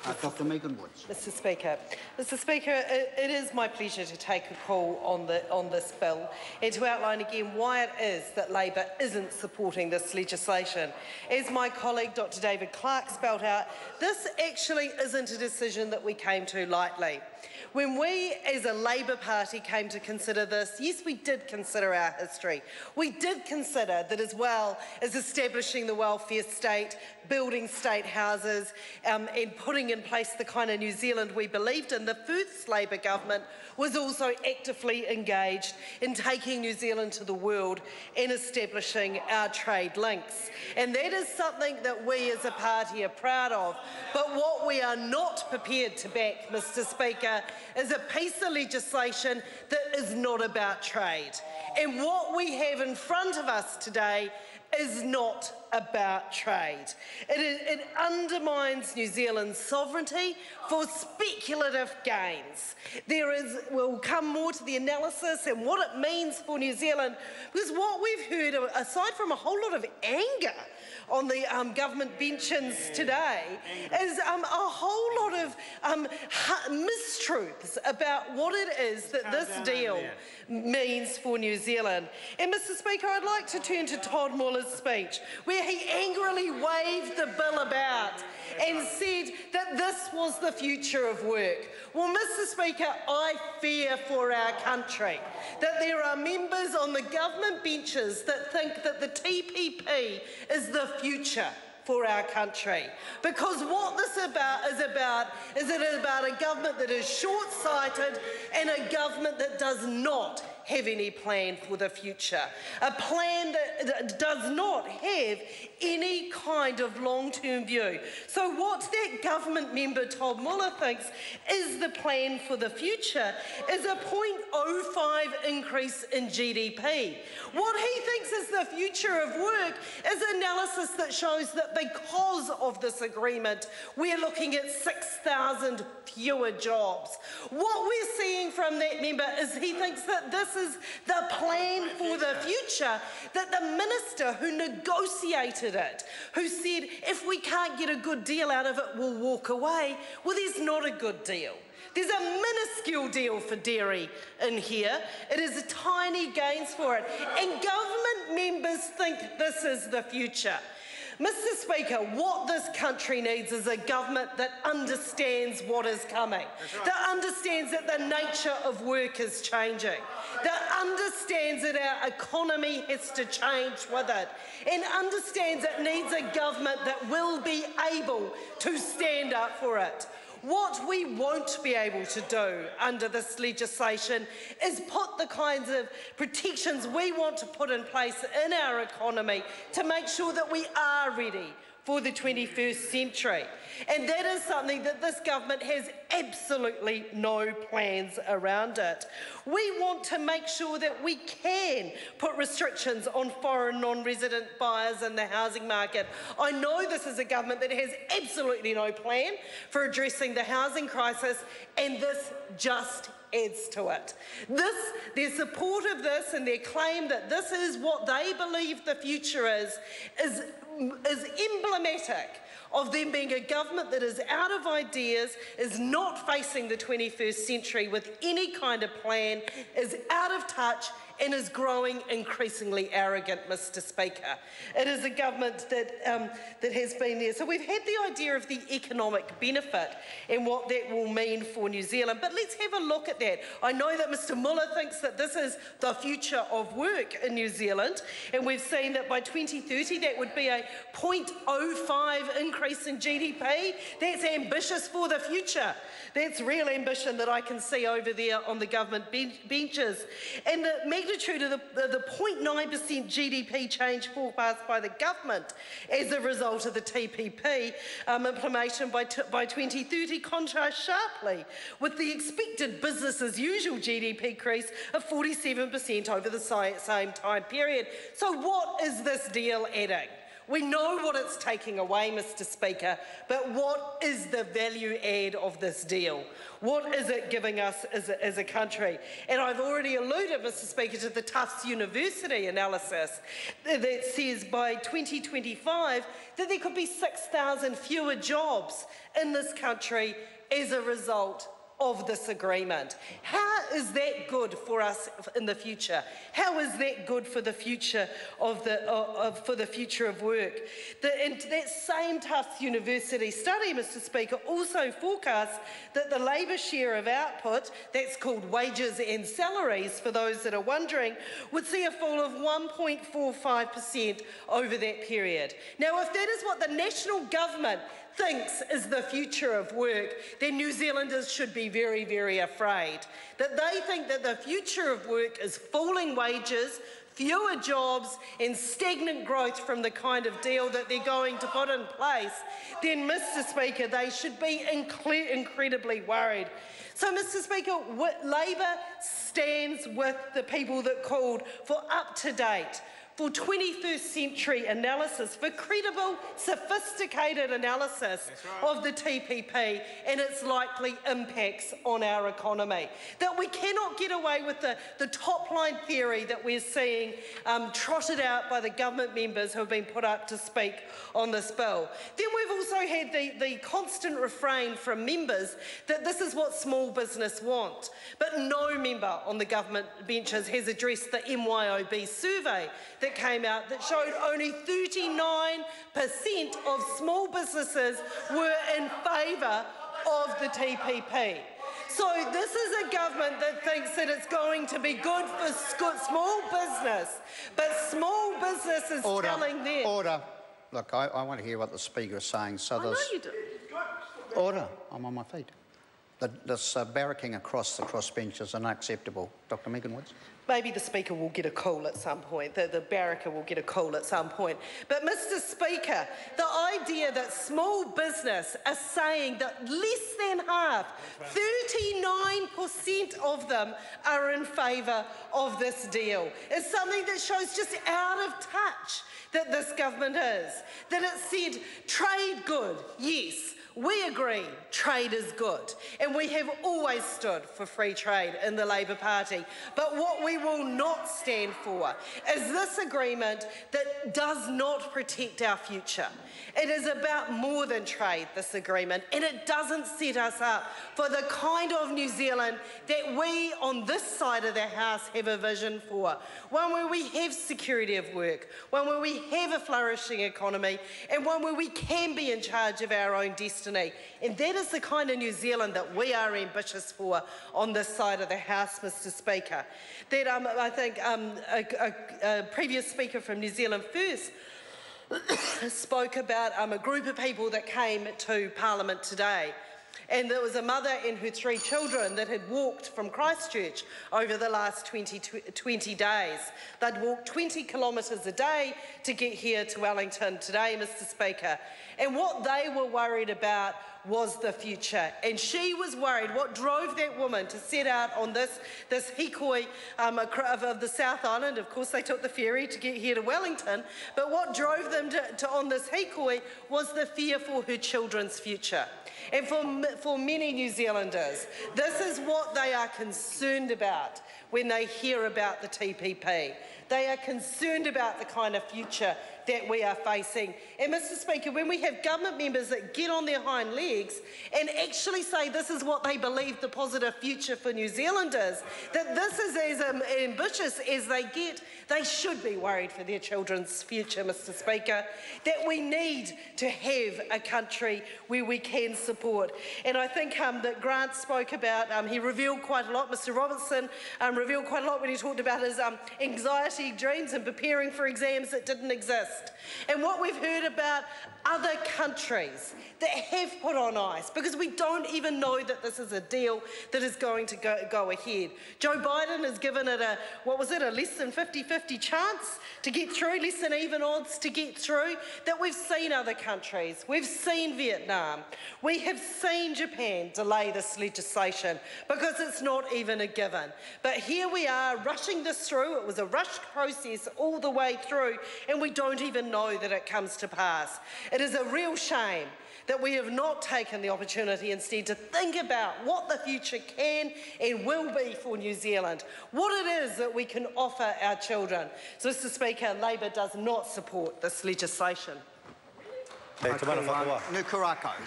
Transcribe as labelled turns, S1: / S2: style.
S1: Dr Megan Woods.
S2: Mr Speaker, it is my pleasure to take a call on this bill and to outline again why it is that Labor isn't supporting this legislation. As my colleague Dr David Clark spelled out, this actually isn't a decision that we came to lightly. When we as a Labor Party came to consider this, yes, we did consider our history. We did consider that as well as establishing the welfare state, building state houses and putting in place the kind of New Zealand we believed in, the first Labor government was also actively engaged in taking New Zealand to the world and establishing our trade links. And that is something that we as a party are proud of. But what we are not prepared to back, Mr Speaker, is a piece of legislation that is not about trade. And what we have in front of us today is not about trade. It undermines New Zealand's sovereignty for speculative gains. We'll come more to the analysis and what it means for New Zealand, because what we've heard, aside from a whole lot of anger on the government benches today, is a whole lot of mistruths about what it is that this deal means for New Zealand. And Mr Speaker, I'd like to turn to Todd Muller's speech, where he angrily waved the bill about and said that this was the future of work. Well, Mr Speaker, I fear for our country that there are members on the government benches that think that the TPP is the future for our country. Because what this is about a government that is short-sighted and a government that does not have any plan for the future. A plan that does not have any kind of long-term view. So what that government member, Todd Muller, thinks is the plan for the future is a 0.05 increase in GDP. What he thinks is the future of work is analysis that shows that because of this agreement, we're looking at 6,000 fewer jobs. What we're seeing from that member is he thinks that this is the plan for the future, that the minister who negotiated it, who said if we can't get a good deal out of it, we'll walk away. Well, there's not a good deal. There's a minuscule deal for dairy in here. It is tiny gains for it. And government members think this is the future. Mr Speaker, what this country needs is a government that understands what is coming, that understands that the nature of work is changing, that understands that our economy has to change with it, and understands it needs a government that will be able to stand up for it. What we won't be able to do under this legislation is put the kinds of protections we want to put in place in our economy to make sure that we are ready for the 21st century. And that is something that this government has absolutely no plans around it. We want to make sure that we can put restrictions on foreign non-resident buyers in the housing market. I know this is a government that has absolutely no plan for addressing the housing crisis, and this just adds to it. Their support of this and their claim that this is what they believe the future is emblematic of them being a government that is out of ideas, is not facing the 21st century with any kind of plan, is out of touch and is growing increasingly arrogant, Mr Speaker. It is a government that has been there. So we've had the idea of the economic benefit and what that will mean for New Zealand, but let's have a look at that. I know that Mr Muller thinks that this is the future of work in New Zealand, and we've seen that by 2030 that would be a 0.05 increase in GDP. That's ambitious for the future. That's real ambition that I can see over there on the government benches. And the magnitude of the 0.9% GDP change forecast by the government as a result of the TPP implementation by 2030 contrasts sharply with the expected business as usual GDP increase of 47% over the same time period. So what is this deal adding? We know what it's taking away, Mr. Speaker, but what is the value add of this deal? What is it giving us as a country? And I've already alluded, Mr. Speaker, to the Tufts University analysis that says by 2025 that there could be 6,000 fewer jobs in this country as a result of this agreement. How is that good for us in the future? How is that good for the future of the future of work? That same Tufts University study, Mr. Speaker, also forecasts that the labour share of output, that's called wages and salaries for those that are wondering, would see a fall of 1.45% over that period. Now, if that is what the national government thinks is the future of work, then New Zealanders should be very, very afraid. That they think that the future of work is falling wages, fewer jobs and stagnant growth from the kind of deal that they're going to put in place, then, Mr. Speaker, they should be incredibly worried. So, Mr. Speaker, Labor stands with the people that called for up-to-date, for 21st century analysis, for credible, sophisticated analysis of the TPP and its likely impacts on our economy. That we cannot get away with the top-line theory that we're seeing trotted out by the government members who have been put up to speak on this bill. Then we've also had the constant refrain from members that this is what small business want. But no member on the government benches has addressed the MYOB survey that came out that showed only 39% of small businesses were in favour of the TPP. So this is a government that thinks that it's going to be good for small business, but small business is telling them...
S1: Order. Look, I want to hear what the Speaker is saying. So
S2: I know you do.
S1: Order. I'm on my feet. This barracking across the crossbench is unacceptable. Dr Megan Woods.
S2: Maybe the Speaker will get a call at some point, the barracker will get a call at some point. But, Mr. Speaker, the idea that small business are saying that less than half, 39% of them are in favour of this deal is something that shows just out of touch that this government is. That it said trade good, yes. We agree trade is good, and we have always stood for free trade in the Labour Party. But what we will not stand for is this agreement that does not protect our future. It is about more than trade, this agreement, and it doesn't set us up for the kind of New Zealand that we on this side of the House have a vision for. One where we have security of work, one where we have a flourishing economy, and one where we can be in charge of our own destiny. And that is the kind of New Zealand that we are ambitious for on this side of the House, Mr. Speaker. That I think a previous speaker from New Zealand First spoke about a group of people that came to Parliament today. And there was a mother and her 3 children that had walked from Christchurch over the last 20 days. They'd walked 20 kilometres a day to get here to Wellington today, Mr. Speaker. And what they were worried about was the future. And she was worried. What drove that woman to set out on this hikoi of the South Island? Of course, they took the ferry to get here to Wellington. But what drove them on this hikoi was the fear for her children's future. And for many New Zealanders, this is what they are concerned about when they hear about the TPP. They are concerned about the kind of future that we are facing. And, Mr. Speaker, when we have government members that get on their hind legs and actually say this is what they believe the positive future for New Zealanders, that this is as ambitious as they get, they should be worried for their children's future, Mr. Speaker. That we need to have a country where we can support. And I think that Grant spoke about, he revealed quite a lot, Mr. Robertson revealed quite a lot when he talked about his anxiety dreams and preparing for exams that didn't exist. And what we've heard about other countries that have put on ice, because we don't even know that this is a deal that is going to go ahead. Joe Biden has given it a less than 50-50 chance to get through, less than even odds to get through, that we've seen other countries. We've seen Vietnam. We have seen Japan delay this legislation because it's not even a given. But here we are rushing this through. It was a rushed process all the way through, and we don't even know that it comes to pass. It is a real shame that we have not taken the opportunity instead to think about what the future can and will be for New Zealand, what it is that we can offer our children. So, Mr Speaker, Labour does not support this legislation.
S1: Nuku Rako.